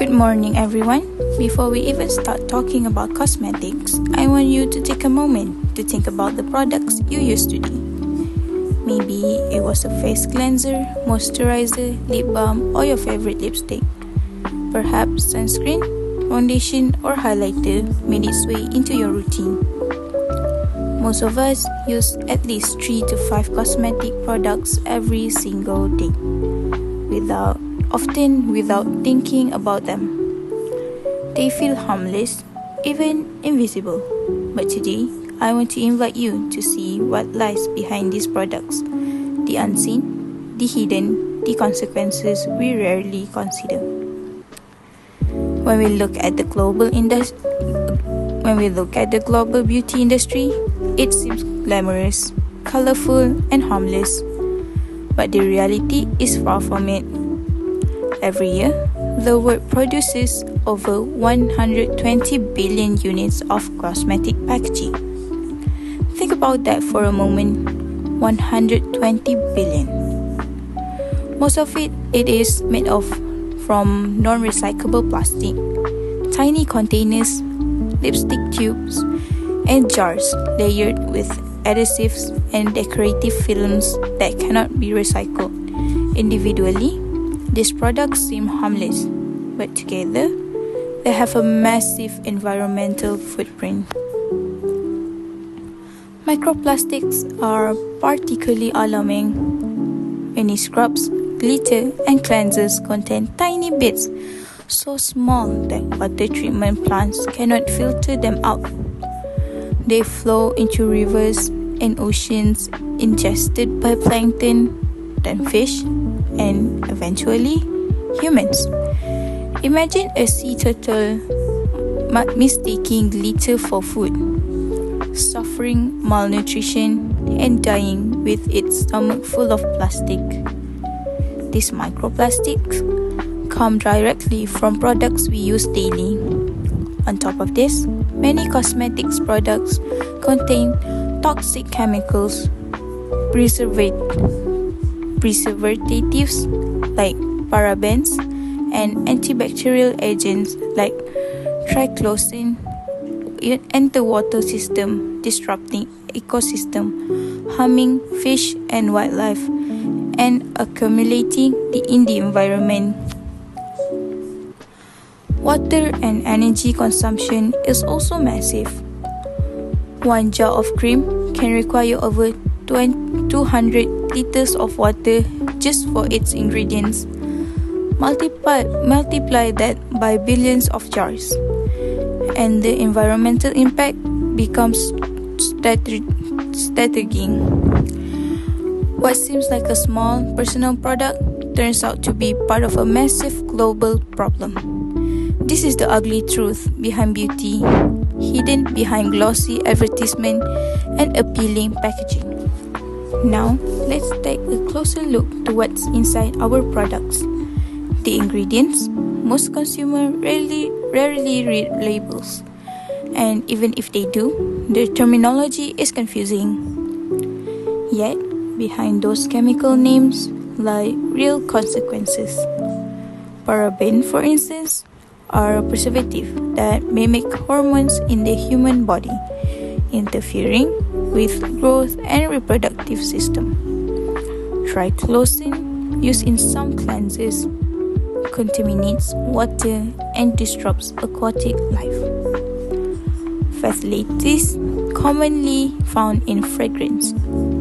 Good morning, everyone. Before we even start talking about cosmetics, I want you to take a moment to think about the products you use today. Maybe it was a face cleanser, moisturizer, lip balm, or your favorite lipstick. Perhaps sunscreen, foundation, or highlighter made its way into your routine. Most of us use at least 3 to 5 cosmetic products every single day, often without thinking about them. They feel harmless, even invisible. But today, I want to invite you to see what lies behind these products, the unseen, the hidden, the consequences we rarely consider. When we look at the global beauty industry, it seems glamorous, colorful, and harmless. But the reality is far from it. Every year, the world produces over 120 billion units of cosmetic packaging. Think about that for a moment. 120 billion. Most of it is made from non-recyclable plastic, tiny containers, lipstick tubes, and jars layered with adhesives and decorative films that cannot be recycled. Individually, these products seem harmless, but together, they have a massive environmental footprint. Microplastics are particularly alarming. Many scrubs, glitter, and cleansers contain tiny bits so small that water treatment plants cannot filter them out. They flow into rivers and oceans, ingested by plankton, then fish, and eventually humans. Imagine a sea turtle mistaking glitter for food, suffering malnutrition and dying with its stomach full of plastic. These microplastics come directly from products we use daily. On top of this, many cosmetics products contain toxic chemicals, preservatives like parabens, and antibacterial agents like triclosan enter water system, disrupting ecosystem, harming fish and wildlife, and accumulating in the environment. Water and energy consumption is also massive. One jar of cream can require over 200 liters of water just for its ingredients. Multiply that by billions of jars, and the environmental impact becomes staggering. What seems like a small personal product turns out to be part of a massive global problem. This is the ugly truth behind beauty, hidden behind glossy advertisement and appealing packaging. Now, let's take a closer look to what's inside our products. The ingredients. Most consumers rarely read labels, and even if they do, their terminology is confusing. Yet, behind those chemical names lie real consequences. Paraben, for instance, are a preservative that mimic hormones in the human body, interfering with growth and reproductive system. Triclosan, used in some cleansers, contaminates water and disrupts aquatic life. Phthalates, commonly found in fragrance,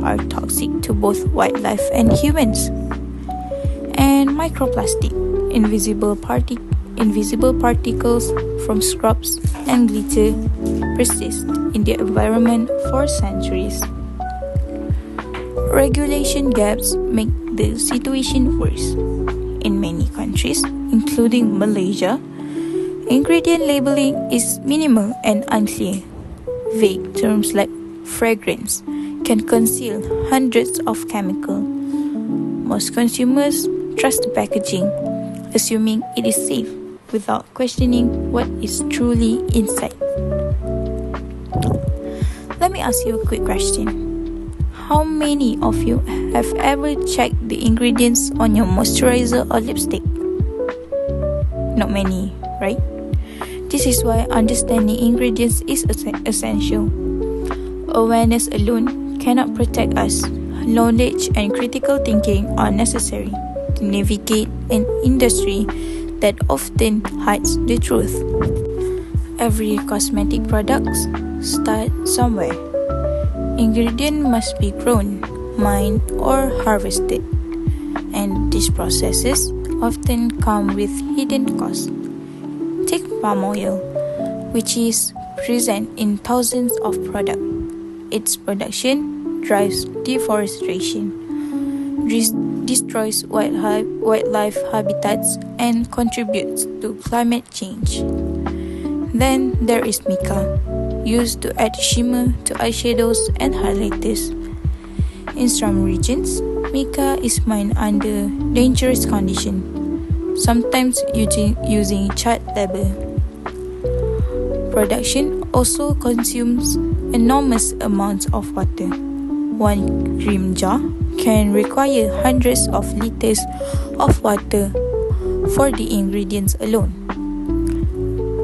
are toxic to both wildlife and humans. And microplastic, invisible particles from scrubs and glitter, persist in the environment for centuries. Regulation gaps make the situation worse. In many countries, including Malaysia, ingredient labeling is minimal and unclear. Vague terms like fragrance can conceal hundreds of chemicals. Most consumers trust the packaging, assuming it is safe without questioning what is truly inside. Let me ask you a quick question. How many of you have ever checked the ingredients on your moisturizer or lipstick? Not many, right? This is why understanding ingredients is essential. Awareness alone cannot protect us. Knowledge and critical thinking are necessary to navigate an industry that often hides the truth. Every cosmetic product starts somewhere. Ingredient must be grown, mined, or harvested, and these processes often come with hidden costs. Take palm oil, which is present in thousands of products. Its production drives deforestation, destroys wildlife habitats, and contributes to climate change. Then there is mica, used to add shimmer to eyeshadows and highlighters. In some regions, mica is mined under dangerous conditions, sometimes using child labor. Production also consumes enormous amounts of water. One cream jar can require hundreds of liters of water for the ingredients alone.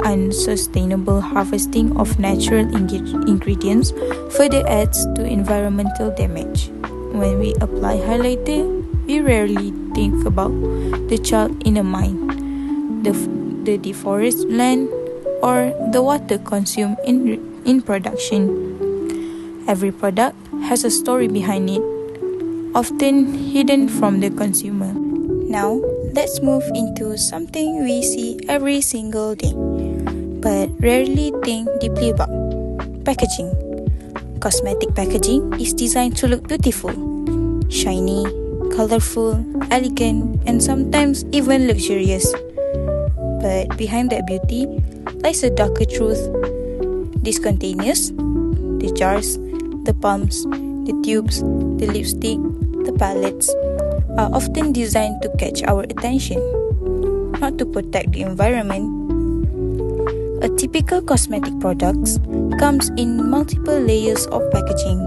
Unsustainable harvesting of natural ingredients further adds to environmental damage. When we apply highlighter, we rarely think about the child in a mine, the deforested land, or the water consumed in production. Every product has a story behind it, often hidden from the consumer. Now, let's move into something we see every single day, but rarely think deeply about: packaging. Cosmetic packaging is designed to look beautiful, shiny, colorful, elegant, and sometimes even luxurious. But behind that beauty lies a darker truth. These containers, the jars, the pumps, the tubes, the lipstick, the palettes, are often designed to catch our attention, not to protect the environment. A typical cosmetic product comes in multiple layers of packaging.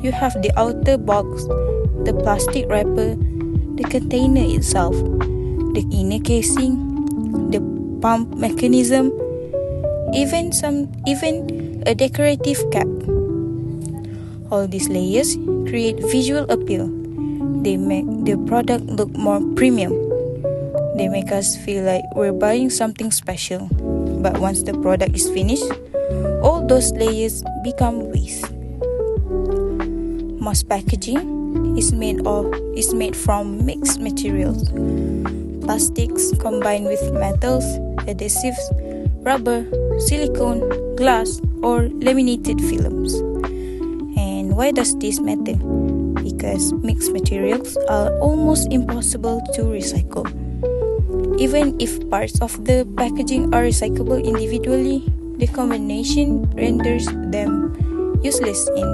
You have the outer box, the plastic wrapper, the container itself, the inner casing, the pump mechanism, even a decorative cap. All these layers create visual appeal. They make the product look more premium. They make us feel like we're buying something special. But once the product is finished, all those layers become waste. Most packaging is made from mixed materials. Plastics combined with metals, adhesives, rubber, silicone, glass, or laminated films. And why does this matter? Because mixed materials are almost impossible to recycle. Even if parts of the packaging are recyclable individually, the combination renders them useless in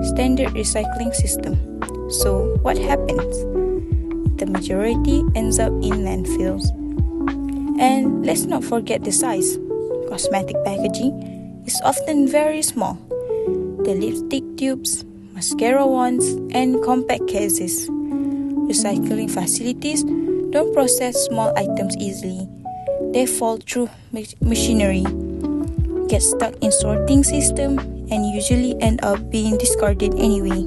standard recycling system. So what happens? The majority ends up in landfills. And let's not forget the size. Cosmetic packaging is often very small. The lipstick tubes, mascara wands, and compact cases. Recycling facilities don't process small items easily. They fall through machinery, get stuck in sorting system, and usually end up being discarded anyway.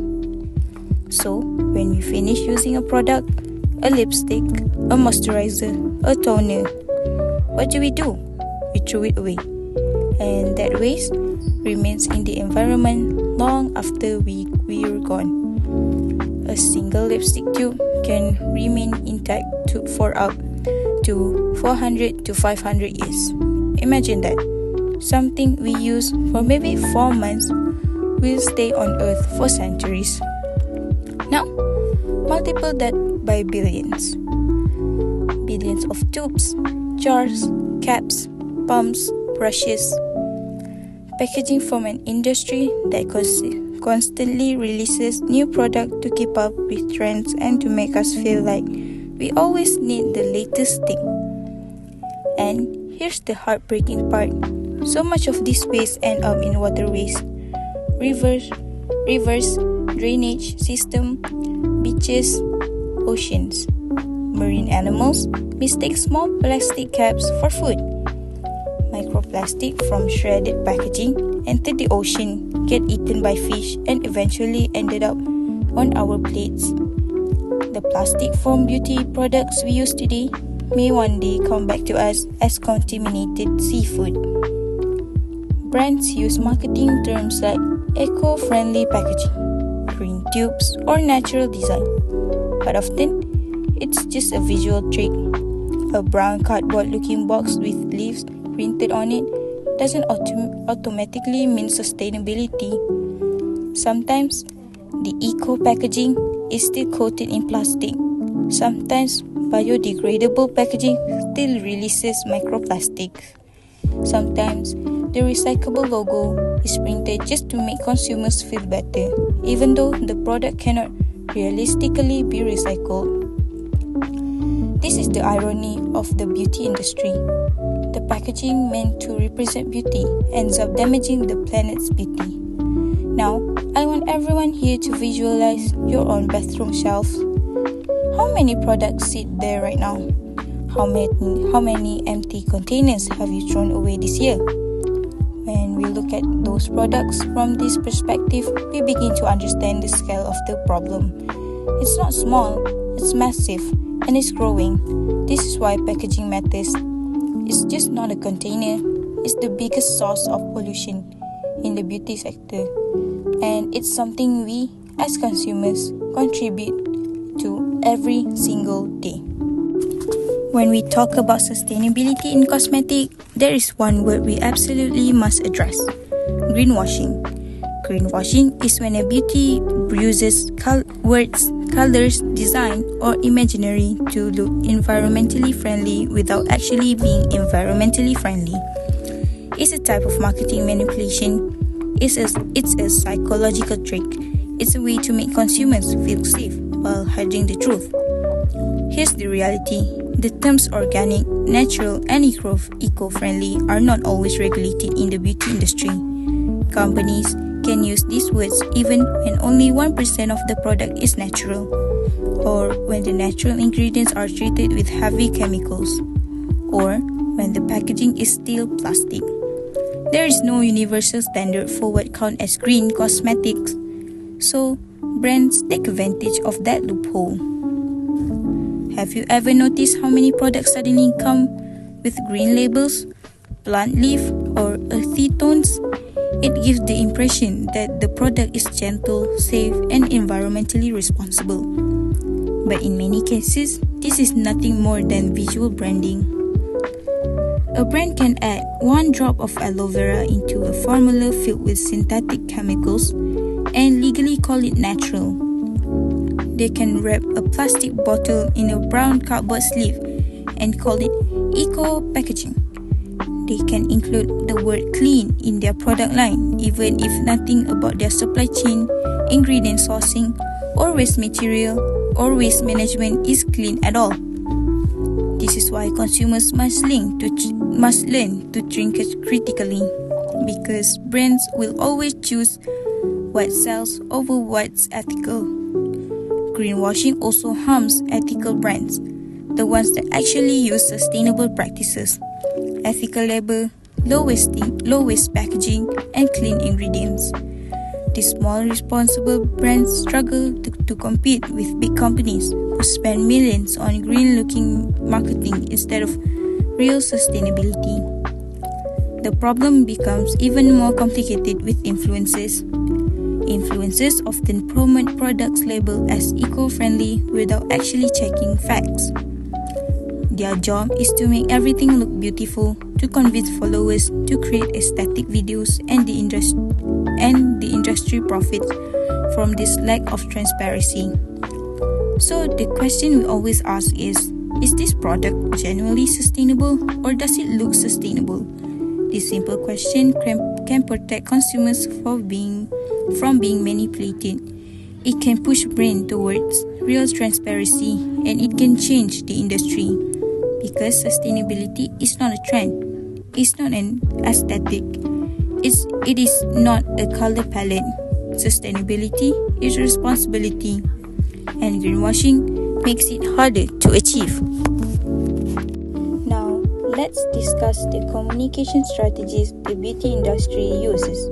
So, when we finish using a product, a lipstick, a moisturizer, a toner, what do? We throw it away. And that waste remains in the environment long after we're gone. A single lipstick tube can remain intact for up to 400 to 500 years. Imagine that. Something we use for maybe 4 months will stay on Earth for centuries. Now, multiple that by billions. Billions of tubes, jars, caps, pumps, brushes. Packaging from an industry that constantly releases new products to keep up with trends and to make us feel like we always need the latest thing. And here's the heartbreaking part. So much of this waste ends up in waterways, rivers, drainage system, beaches, oceans. Marine animals mistake small plastic caps for food. Microplastic from shredded packaging entered the ocean, get eaten by fish, and eventually ended up on our plates. The plastic from beauty products we use today may one day come back to us as contaminated seafood. Brands use marketing terms like eco-friendly packaging, green tubes, or natural design. But often, it's just a visual trick. A brown cardboard-looking box with leaves printed on it doesn't automatically mean sustainability. Sometimes, the eco-packaging is still coated in plastic. Sometimes, biodegradable packaging still releases microplastics. Sometimes, the recyclable logo is printed just to make consumers feel better, even though the product cannot realistically be recycled. This is the irony of the beauty industry. The packaging meant to represent beauty ends up damaging the planet's beauty. Now, I want everyone here to visualize your own bathroom shelves. How many products sit there right now? How many empty containers have you thrown away this year? When we look at those products from this perspective, we begin to understand the scale of the problem. It's not small, it's massive, and it's growing. This is why packaging matters. It's just not a container, it's the biggest source of pollution in the beauty sector. And it's something we, as consumers, contribute to every single day. When we talk about sustainability in cosmetics, there is one word we absolutely must address: greenwashing. Greenwashing is when a beauty uses words, colors, design, or imaginary to look environmentally friendly without actually being environmentally friendly. It's a type of marketing manipulation. It's a psychological trick. It's a way to make consumers feel safe while hiding the truth. Here's the reality. The terms organic, natural, and eco-friendly are not always regulated in the beauty industry. Companies can use these words even when only 1% of the product is natural, or when the natural ingredients are treated with heavy chemicals, or when the packaging is still plastic. There is no universal standard for what counts as green cosmetics, so brands take advantage of that loophole. Have you ever noticed how many products suddenly come with green labels, plant leaf, or earthy tones? It gives the impression that the product is gentle, safe, and environmentally responsible. But in many cases, this is nothing more than visual branding. A brand can add 1 drop of aloe vera into a formula filled with synthetic chemicals and legally call it natural. They can wrap a plastic bottle in a brown cardboard sleeve and call it eco-packaging. They can include the word clean in their product line, even if nothing about their supply chain, ingredient sourcing, or waste material or waste management is clean at all. This is why consumers must learn to think critically, because brands will always choose what sells over what's ethical. Greenwashing also harms ethical brands, the ones that actually use sustainable practices, ethical label, low waste packaging, and clean ingredients. These small responsible brands struggle to compete with big companies who spend millions on green-looking marketing instead of real sustainability. The problem becomes even more complicated with influencers. Influencers often promote products labeled as eco-friendly without actually checking facts. Their job is to make everything look beautiful, to convince followers to create aesthetic videos, and the industry profits from this lack of transparency. So the question we always ask is this product genuinely sustainable, or does it look sustainable? This simple question can protect consumers from being manipulated. It can push brands towards real transparency, and it can change the industry. Because sustainability is not a trend, it's not an aesthetic, it is not a color palette. Sustainability is responsibility, and greenwashing makes it harder to achieve. Now, let's discuss the communication strategies the beauty industry uses.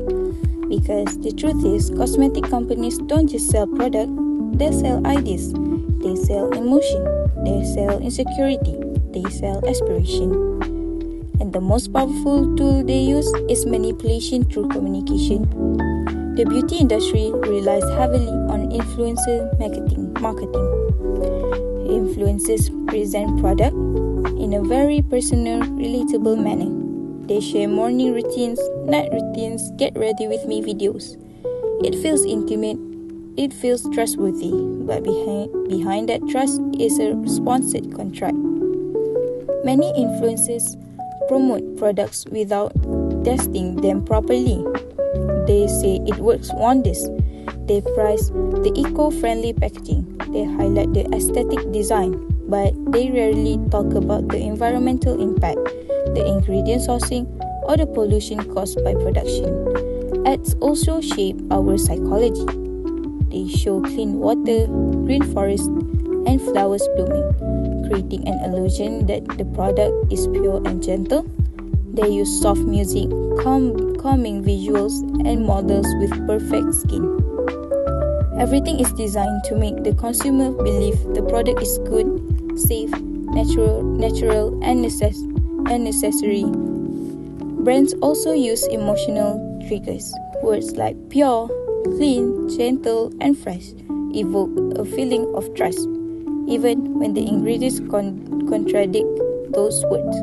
Because the truth is, cosmetic companies don't just sell product, they sell ideas, they sell emotion, they sell insecurity, they sell aspiration. And the most powerful tool they use is manipulation through communication. The beauty industry relies heavily on influencer marketing. Influencers present product in a very personal, relatable manner. They share morning routines, night routines, get ready with me videos. It feels intimate, it feels trustworthy, but behind that trust is a sponsored contract. Many influencers promote products without testing them properly. They say it works wonders. They price the eco-friendly packaging. They highlight the aesthetic design, but they rarely talk about the environmental impact, the ingredient sourcing, or the pollution caused by production. Ads also shape our psychology. They show clean water, green forest, and flowers blooming, creating an illusion that the product is pure and gentle. They use soft music, calming visuals, and models with perfect skin. Everything is designed to make the consumer believe the product is good, safe, natural, and necessary. Brands also use emotional triggers. Words like pure, clean, gentle, and fresh evoke a feeling of trust, even when the ingredients contradict those words.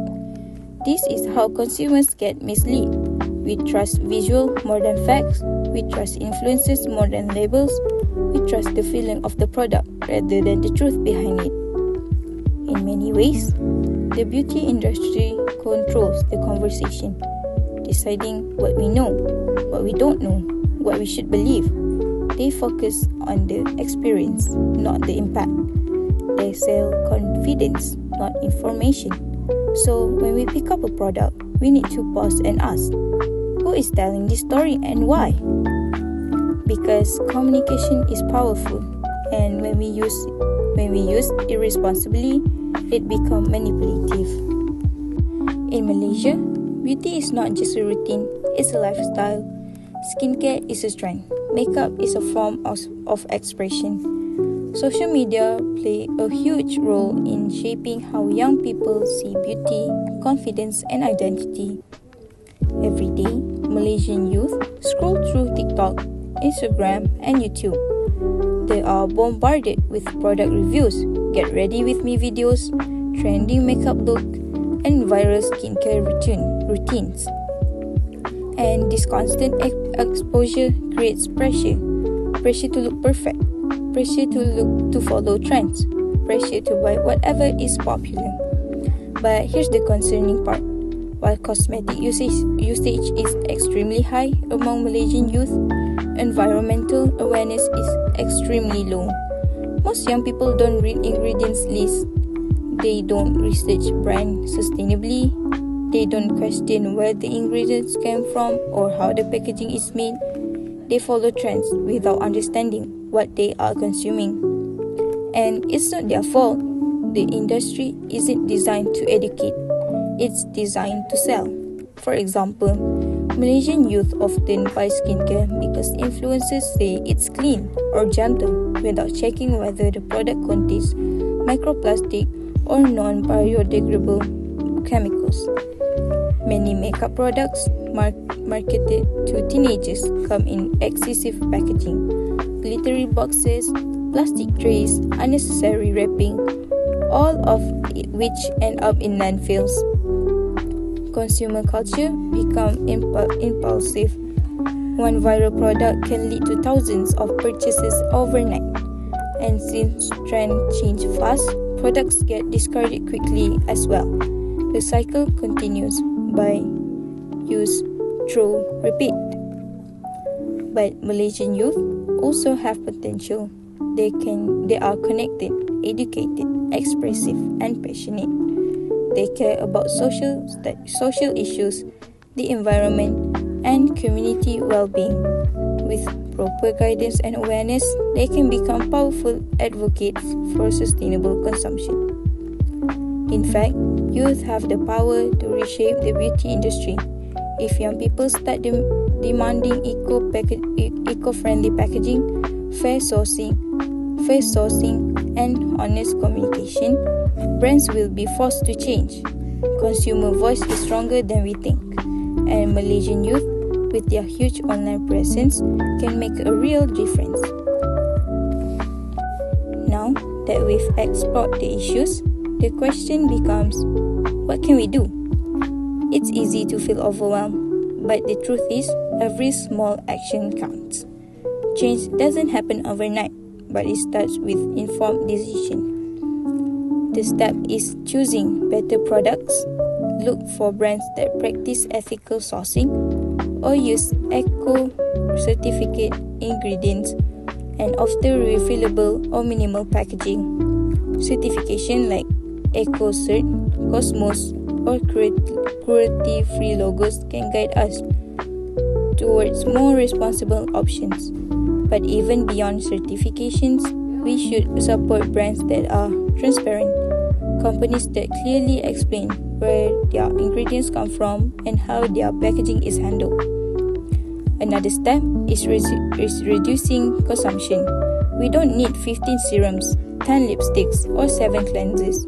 This is how consumers get misled. We trust visual more than facts. We trust influences more than labels. We trust the feeling of the product rather than the truth behind it. In many ways, the beauty industry controls the conversation, deciding what we know, what we don't know, what we should believe. They focus on the experience, not the impact. They sell confidence, not information. So when we pick up a product, we need to pause and ask, who is telling this story and why? Because communication is powerful, and when we use it irresponsibly, it becomes manipulative. In Malaysia, beauty is not just a routine, it's a lifestyle. Skincare is a trend. Makeup is a form of expression. Social media play a huge role in shaping how young people see beauty, confidence, and identity. Every day, Malaysian youth scroll through TikTok, Instagram, and YouTube. They are bombarded with product reviews, get ready with me videos, trending makeup look, and viral skincare routines. And this constant exposure creates pressure to look perfect, pressure to follow trends, pressure to buy whatever is popular. But here's the concerning part. While cosmetic usage is extremely high among Malaysian youth, environmental awareness is extremely low. Most young people don't read ingredients lists. They don't research brand sustainably. They don't question where the ingredients came from or how the packaging is made. They follow trends without understanding what they are consuming. And it's not their fault. The industry isn't designed to educate. It's designed to sell. For example, Malaysian youth often buy skincare because influencers say it's clean or gentle without checking whether the product contains microplastic or non-biodegradable chemicals. Many makeup products marketed to teenagers come in excessive packaging, glittery boxes, plastic trays, unnecessary wrapping, all of which end up in landfills. Consumer culture becomes impulsive. One viral product can lead to thousands of purchases overnight. And since trends change fast, products get discarded quickly as well. The cycle continues: buy, use, throw, repeat. But Malaysian youth also have potential. They are connected, educated, expressive, and passionate. They care about social issues, the environment, and community well-being. With proper guidance and awareness, they can become powerful advocates for sustainable consumption. In fact, youth have the power to reshape the beauty industry. If young people start demanding eco-friendly packaging, fair sourcing, and honest communication, brands will be forced to change. Consumer voice is stronger than we think, and Malaysian youth, with their huge online presence, can make a real difference. Now that we've explored the issues, the question becomes, what can we do? It's easy to feel overwhelmed, but the truth is, every small action counts. Change doesn't happen overnight, but it starts with informed decision. The step is choosing better products, look for brands that practice ethical sourcing, or use eco-certificate ingredients, and often refillable or minimal packaging. Certification like EcoCert, Cosmos, or cruelty-free logos can guide us towards more responsible options. But even beyond certifications, we should support brands that are transparent, companies that clearly explain where their ingredients come from and how their packaging is handled. Another step is reducing consumption. We don't need 15 serums, 10 lipsticks, or 7 cleansers.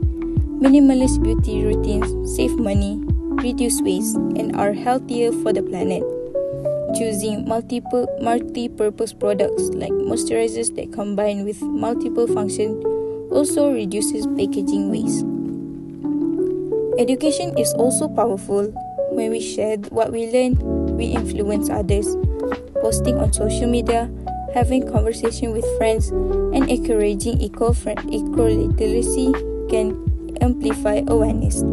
Minimalist beauty routines save money, reduce waste, and are healthier for the planet. Choosing multi-purpose products like moisturizers that combine with multiple functions also reduces packaging waste. Education is also powerful. When we share what we learn, we influence others. Posting on social media, having conversation with friends, and encouraging eco-literacy can amplify awareness.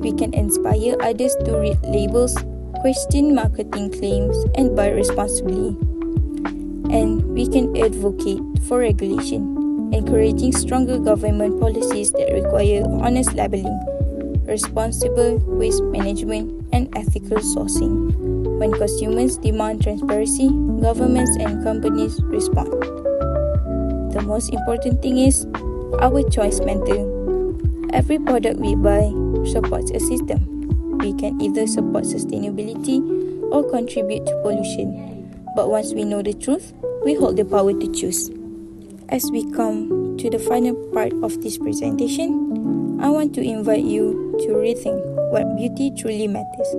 We can inspire others to read labels, question marketing claims, and buy responsibly. And we can advocate for regulation, encouraging stronger government policies that require honest labeling, responsible waste management, and ethical sourcing. When consumers demand transparency, governments and companies respond. The most important thing is our choice matters. Every product we buy supports a system. We can either support sustainability or contribute to pollution. But once we know the truth, we hold the power to choose. As we come to the final part of this presentation, I want to invite you to rethink what beauty truly matters.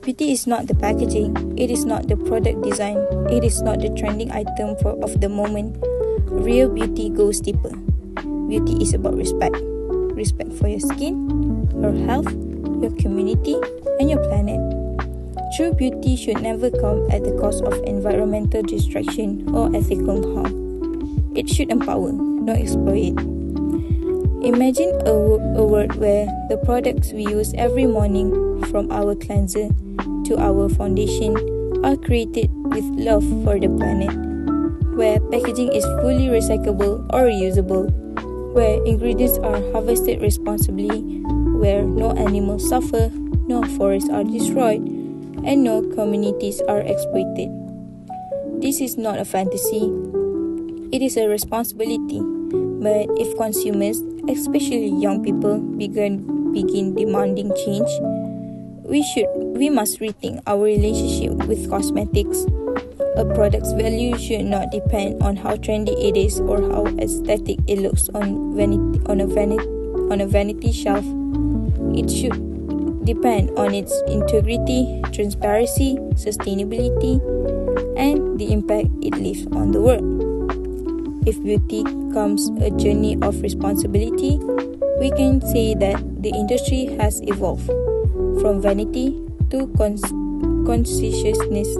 Beauty is not the packaging, it is not the product design, it is not the trending item of the moment. Real beauty goes deeper. Beauty is about respect. Respect for your skin, your health, your community, and your planet. True beauty should never come at the cost of environmental destruction or ethical harm. It should empower, not exploit. Imagine a world where the products we use every morning, from our cleanser to our foundation, are created with love for the planet, where packaging is fully recyclable or reusable, where ingredients are harvested responsibly, where no animals suffer, no forests are destroyed, and no communities are exploited. This is not a fantasy, it is a responsibility. But if consumers, especially young people, begin demanding change, we must rethink our relationship with cosmetics. A product's value should not depend on how trendy it is or how aesthetic it looks on a vanity shelf. It should depend on its integrity, transparency, sustainability, and the impact it leaves on the world. If beauty becomes a journey of responsibility, we can say that the industry has evolved from vanity to consciousness,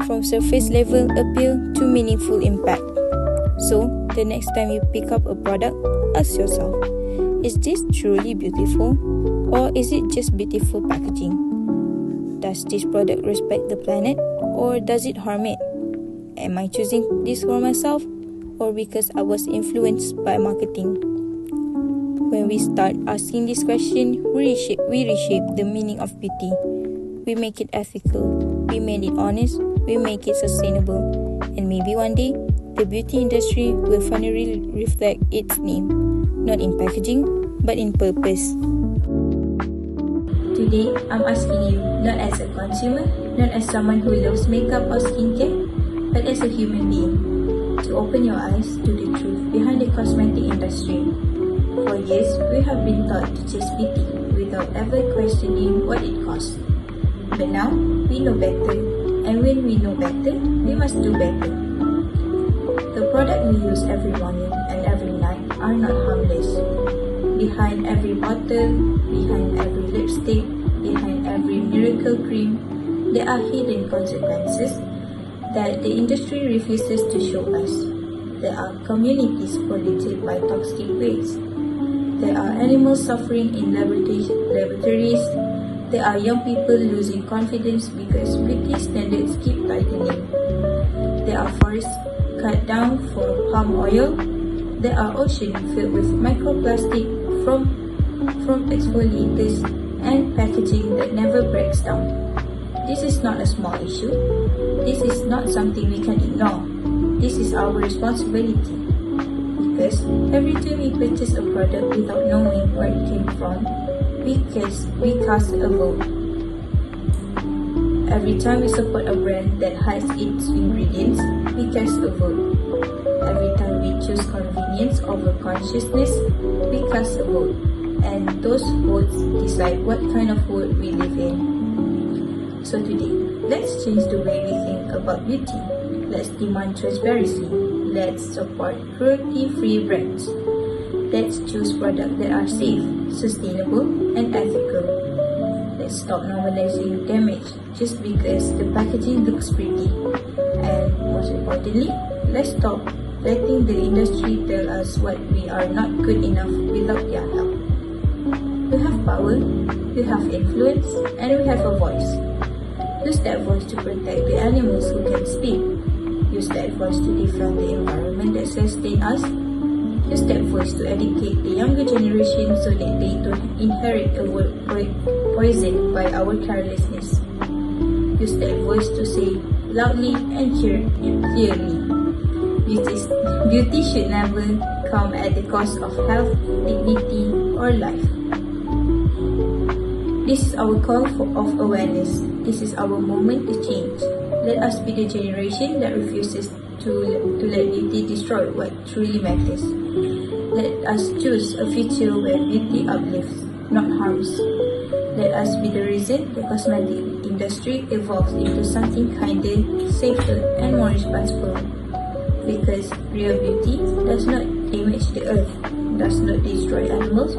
from surface level appeal to meaningful impact. So, the next time you pick up a product, ask yourself, is this truly beautiful, or is it just beautiful packaging? Does this product respect the planet, or does it harm it? Am I choosing this for myself, or because I was influenced by marketing? When we start asking this question, we reshape the meaning of beauty. We make it ethical, we make it honest, we make it sustainable, And maybe one day, the beauty industry will finally reflect its name, not in packaging, but in purpose. Today, I'm asking you, not as a consumer, not as someone who loves makeup or skincare, but as a human being, to open your eyes to the truth behind the cosmetic industry. For years, we have been taught to chase beauty without ever questioning what it costs. But now, we know better, and when we know better, we must do better. The products we use every morning and every night are not harmless. Behind every bottle, behind every lipstick, behind every miracle cream, there are hidden consequences that the industry refuses to show us. There are communities polluted by toxic waste. There are animals suffering in laboratories. There are young people losing confidence because beauty standards keep tightening. There are forests cut down for palm oil. There are oceans filled with microplastic from exfoliators and packaging that never breaks down. This is not a small issue. This is not something we can ignore. This is our responsibility. Because every time we purchase a product without knowing where it came from, we cast a vote. Every time we support a brand that hides its ingredients, we cast a vote. Every time we choose convenience over consciousness, we cast a vote. And those votes decide what kind of world we live in. So today, let's change the way we think about beauty. Let's demand transparency. Let's support cruelty-free brands. Let's choose products that are safe, sustainable, and ethical. Let's stop normalizing damage just because the packaging looks pretty. And most importantly, let's stop letting the industry tell us what we are not good enough without their help. We have power, we have influence, and we have a voice. Use that voice to protect the animals who can speak. Use that voice to defend the environment that sustains us. Use that voice to educate the younger generation so that they don't inherit a world poisoned by our carelessness. Use that voice to say loudly and clearly. Beauty should never come at the cost of health, dignity, or life. This is our call of awareness. This is our moment to change. Let us be the generation that refuses to let beauty destroy what truly matters. Let us choose a future where beauty uplifts, not harms. Let us be the reason the cosmetic industry evolves into something kinder, safer, and more responsible. Because real beauty does not damage the earth, does not destroy animals,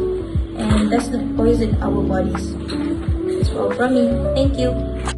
and does not poison our bodies. That's all from me. Thank you.